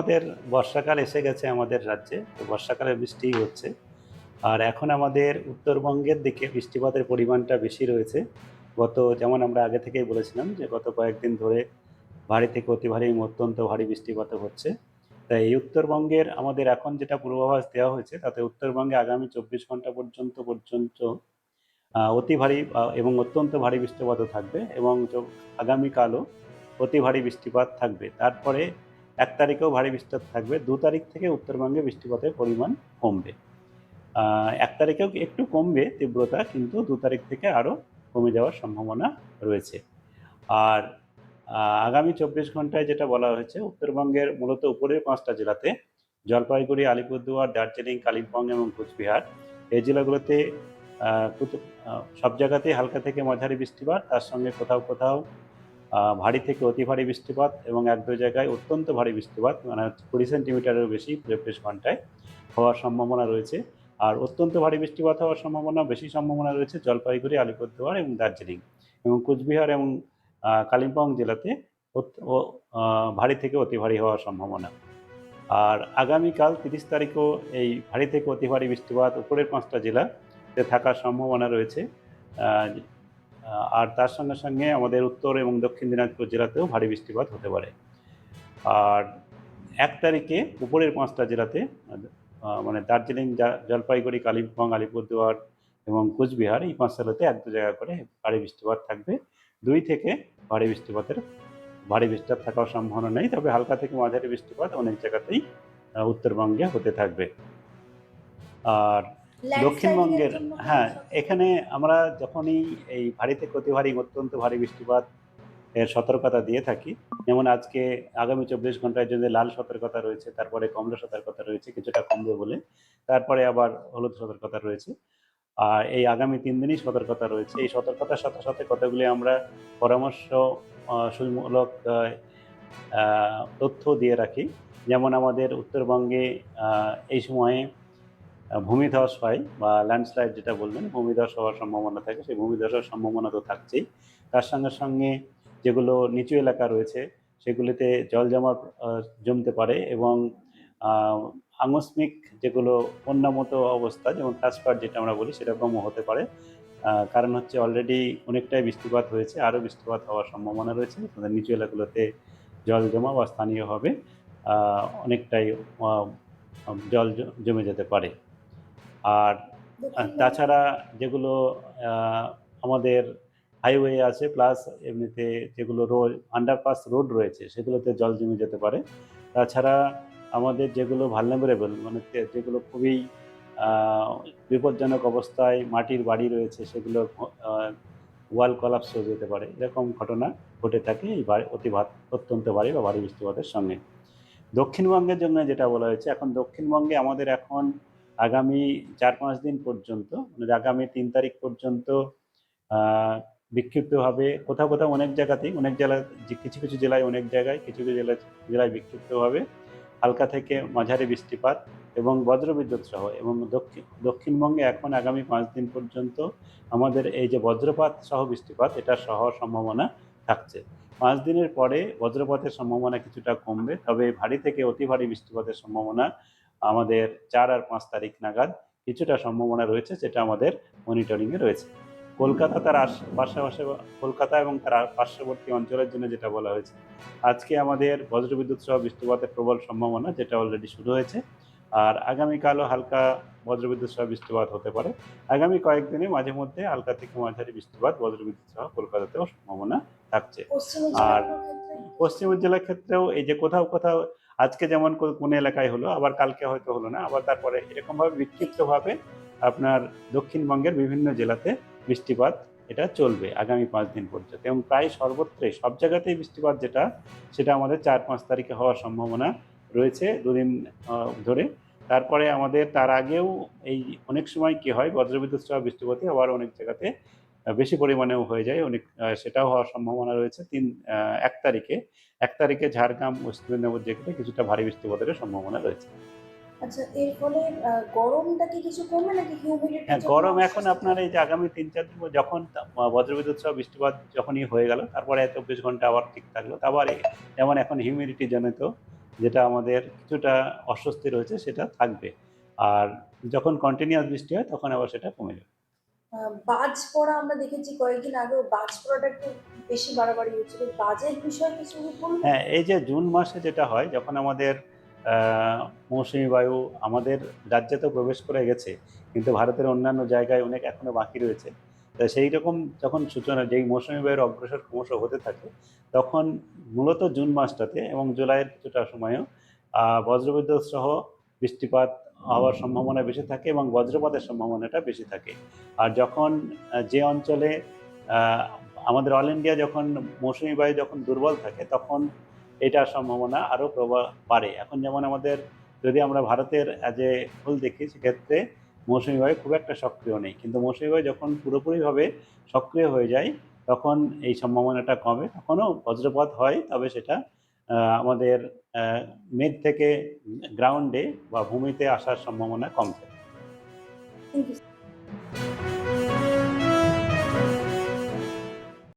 আমাদের বর্ষাকাল এসে গেছে আমাদের রাজ্যে। তো বর্ষাকালে বৃষ্টিই হচ্ছে। আর এখন আমাদের উত্তরবঙ্গের দিকে বৃষ্টিপাতের পরিমাণটা বেশি রয়েছে। যেমন আমরা আগে থেকেই বলেছিলাম যে গত কয়েকদিন ধরে ভারী থেকে অতি ভারী এবং অত্যন্ত ভারী বৃষ্টিপাতও হচ্ছে। তাই এই উত্তরবঙ্গের আমাদের এখন যেটা পূর্বাভাস দেওয়া হয়েছে তাতে উত্তরবঙ্গে আগামী ২৪ ঘন্টা পর্যন্ত অতি ভারী এবং অত্যন্ত ভারী বৃষ্টিপাতও থাকবে এবং আগামীকালও অতি ভারী বৃষ্টিপাত থাকবে। তারপরে ১ তারিখেও ভারী বৃষ্টিপাত থাকবে। ২ তারিখ থেকে উত্তরবঙ্গে বৃষ্টিপাতের পরিমাণ কমবে। ১ তারিখেও একটু কমবে তীব্রতা, কিন্তু ২ তারিখ থেকে আরও কমে যাওয়ার সম্ভাবনা রয়েছে। আর আগামী ২৪ ঘন্টায় যেটা বলা হয়েছে, উত্তরবঙ্গের মূলত উপরের ৫টা জেলাতে জলপাইগুড়ি, আলিপুরদুয়ার, দার্জিলিং, কালিম্পং এবং কোচবিহার এই জেলাগুলোতে সব জায়গাতেই হালকা থেকে মাঝারি বৃষ্টিপাত, তার সঙ্গে কোথাও কোথাও ভারী থেকে অতি ভারী বৃষ্টিপাত এবং ১-২ জায়গায় অত্যন্ত ভারী বৃষ্টিপাত, মানে ২০ সেন্টিমিটারেরও বেশি ২৪ ঘন্টায় হওয়ার সম্ভাবনা রয়েছে। আর অত্যন্ত ভারী বৃষ্টিপাত হওয়ার বেশি সম্ভাবনা রয়েছে জলপাইগুড়ি, আলিপুরদুয়ার এবং দার্জিলিং এবং কোচবিহার এবং কালিম্পং জেলাতে ভারী থেকে অতি ভারী হওয়ার সম্ভাবনা। আর আগামীকাল ৩০ তারিখও এই ভারী থেকে অতি ভারী বৃষ্টিপাত উপরের ৫টা জেলাতে থাকার সম্ভাবনা রয়েছে। আর তার সঙ্গে সঙ্গে আমাদের উত্তর এবং দক্ষিণ দিনাজপুর জেলাতেও ভারী বৃষ্টিপাত হতে পারে। আর ১ তারিখে উপরের ৫টা জেলাতে মানে দার্জিলিং, জলপাইগুড়ি, কালিম্পং, আলিপুরদুয়ার এবং কোচবিহার এই ৫ জেলাতে ১-২ জায়গা করে ভারী বৃষ্টিপাত থাকবে। ২ থেকে ভারী বৃষ্টিপাত থাকার সম্ভাবনা নেই, তবে হালকা থেকে মাঝারি বৃষ্টিপাত অনেক জায়গাতেই উত্তরবঙ্গে হতে থাকবে। আর ল্যান্ডস্লাইডিং এর দক্ষিণবঙ্গের, জন্য কোনো হ্যাঁ, সতর্কতা? এখানে আমরা যখনই এই ভারী থেকে অতি ভারী অত্যন্ত ভারী বৃষ্টিপাত এর সতর্কতা দিয়ে থাকি, যেমন আজকে আগামী ২৪ ঘন্টার জন্য লাল সতর্কতা রয়েছে, তারপরে কমলা সতর্কতা রয়েছে, কিছুটা কমবে বলে, তারপরে আবার হলুদ সতর্কতা রয়েছে। আর এই আগামী ৩ দিনই সতর্কতা রয়েছে। এই সতর্কতার সাথে সাথে কতগুলি আমরা পরামর্শ মূলক তথ্য দিয়ে রাখি। যেমন আমাদের উত্তরবঙ্গে এই সময়ে ভূমিধস হয় বা ল্যান্ডস্লাইড যেটা বললেন, ভূমিধস হওয়ার সম্ভাবনা থাকে। সেই ভূমিধসের সম্ভাবনা তো থাকছেই। তার সঙ্গে সঙ্গে যেগুলো নিচু এলাকা রয়েছে সেগুলিতে জল জমতে পারে এবং আকস্মিক যেগুলো বন্যামতো অবস্থা, যেমন ফ্লাড যেটা আমরা বলি, সেরকমও হতে পারে। কারণ হচ্ছে অলরেডি অনেকটাই বৃষ্টিপাত হয়েছে, আরও বৃষ্টিপাত হওয়ার সম্ভাবনা রয়েছে। নিচু এলাকাগুলোতে জল জমা বা স্থানীয়ভাবে অনেকটাই জল জমে যেতে পারে। আর দক্ষিণবঙ্গে তাছাড়া যেগুলো আমাদের হাইওয়ে আছে, প্লাস এমনিতে যেগুলো আন্ডারপাস রোড রয়েছে সেগুলোতে জল জমে যেতে পারে। তাছাড়া আমাদের যেগুলো ভালনারেবল, মানে যেগুলো খুবই বিপজ্জনক অবস্থায় মাটির বাড়ি রয়েছে, সেগুলোর ওয়াল কলাপস হয়ে যেতে পারে। এরকম ঘটনা ঘটে থাকে এই অত্যন্ত ভারী বা ভারী বৃষ্টিপাতের সঙ্গে। দক্ষিণবঙ্গের জন্য যেটা বলা হয়েছে, এখন দক্ষিণবঙ্গে আমাদের এখন আগামী ৪-৫ দিন পর্যন্ত, মানে আগামী ৩ তারিখ পর্যন্ত বিক্ষিপ্তভাবে কোথাও কোথাও অনেক জেলায়, কিছু কিছু জেলায় অনেক জায়গায়, কিছু কিছু জেলায় বিক্ষিপ্তভাবে হালকা থেকে মাঝারি বৃষ্টিপাত এবং বজ্রবিদ্যুৎ সহ, এবং দক্ষিণবঙ্গে এখন আগামী ৫ দিন পর্যন্ত আমাদের এই যে বজ্রপাত সহ বৃষ্টিপাত, এটা হওয়ার সম্ভাবনা থাকছে। ৫ দিনের পরে বজ্রপাতের সম্ভাবনা কিছুটা কমবে, তবে ভারী থেকে অতি ভারী বৃষ্টিপাতের সম্ভাবনা আমাদের ৪ আর ৫ তারিখ নাগাদ কিছুটা সম্ভাবনা রয়েছে, যেটা আমাদের মনিটরিংয়ে রয়েছে। কলকাতা তার পাশাপাশি, কলকাতা এবং তার পার্শ্ববর্তী অঞ্চলের জন্য যেটা বলা হয়েছে, আজকে আমাদের বজ্রবিদ্যুৎ সহ বৃষ্টিপাতের প্রবল সম্ভাবনা, যেটা অলরেডি শুরু হয়েছে। আর আগামীকালও হালকা বজ্রবিদ্যুৎ সহ বৃষ্টিপাত হতে পারে। আগামী কয়েকদিনে মাঝে মধ্যে হালকা থেকে মাঝারি বৃষ্টিপাত বজ্রবিদ্যুৎ সহ কলকাতাতেও সম্ভাবনা থাকছে। পশ্চিমের আর জেলাগুলোর ক্ষেত্রে পশ্চিমের জেলার ক্ষেত্রেও এই যে কোথাও কোথাও আজকে যেমন কোনো এলাকায় হলো, আবার কালকে হয়তো হলো না, আবার তারপরে এরকমভাবে বিক্ষিপ্তভাবে আপনার দক্ষিণবঙ্গের বিভিন্ন জেলাতে বৃষ্টিপাত এটা চলবে আগামী ৫ দিন পর্যন্ত, এবং প্রায় সর্বত্রই সব জায়গাতেই বৃষ্টিপাত সেটা আমাদের ৪-৫ তারিখে হওয়ার সম্ভাবনা রয়েছে, ২ দিন ধরে। তারপরে আমাদের তার আগেও এই অনেক সময় কি হয়, বজ্রবিদ্যুৎ সহ বৃষ্টিপাতে আবার অনেক জায়গাতে বেশি পরিমাণেও হয়ে যায়, সেটাও হওয়ার সম্ভাবনা রয়েছে ১ তারিখে। ১ তারিখে ঝাড়গ্রাম, ওয়েস্ট মেদিনীপুর জেলাতে কিছুটা ভারী বৃষ্টিপাতের সম্ভাবনা রয়েছে। আচ্ছা, এর ফলে গরমটা কি কিছু কমবে নাকি হিউমিডিটির হ্যাঁ, জন্য গরম এখন অস্বস্তি আপনার থাকবে? এই যে আগামী ৩-৪ দিন যখন বজ্রবিদ্যুৎ সহ বৃষ্টিপাত যখনই হয়ে গেল, তারপরে ২৪ ঘন্টা আবার ঠিক থাকলো। যেমন এখন হিউমিডিটি জনিত যেটা আমাদের কিছুটা অস্বস্তি রয়েছে সেটা থাকবে। আর যখন কন্টিনিউয়াস বৃষ্টি হয় তখন আবার সেটা কমে যাবে। বাজ পড়া আমরা দেখেছি কয়েকদিন আগেও বাজ পড়াটা একটু বেশি বাড়াবাড়ি হচ্ছিল। বাজের বিষয়ে কিছু বলুন? হ্যাঁ, এই যে জুন মাসে যেটা হয় যখন আমাদের আ মৌসুমী বায়ু আমাদের রাজ্যে তো প্রবেশ করে গেছে, কিন্তু ভারতের অন্যান্য জায়গায় অনেক এখনো বাকি রয়েছে। তো সেইরকম যখন সূচনা যেই মৌসুমী বায়ুর অগ্রসর ক্রমশ হতে থাকে, তখন মূলত জুন মাসটাতে এবং জুলাইয়ের কিছুটা সময়ও বজ্রবিদ্যুৎ সহ বৃষ্টিপাত হওয়ার সম্ভাবনা বেশি থাকে এবং বজ্রপাতের সম্ভাবনাটা বেশি থাকে। আর যখন যে অঞ্চলে আ আমাদের অল ইন্ডিয়া যখন মৌসুমী বায়ু যখন দুর্বল থাকে তখন এটার সম্ভাবনা আরও বাড়ে। এখন যেমন আমাদের যদি আমরা ভারতের অ্যাজ এ হোল দেখি সেক্ষেত্রে মৌসুমী বায়ু খুব একটা সক্রিয় নেই। কিন্তু মৌসুমী বায়ু যখন পুরোপুরিভাবে সক্রিয় হয়ে যায় তখন এই সম্ভাবনাটা কমে। তখনও বজ্রপাত হয়, তবে সেটা আমাদের অ্যা মেঘ থেকে গ্রাউন্ডে বা ভূমিতে আসার সম্ভাবনা কম থাকে। Thank you.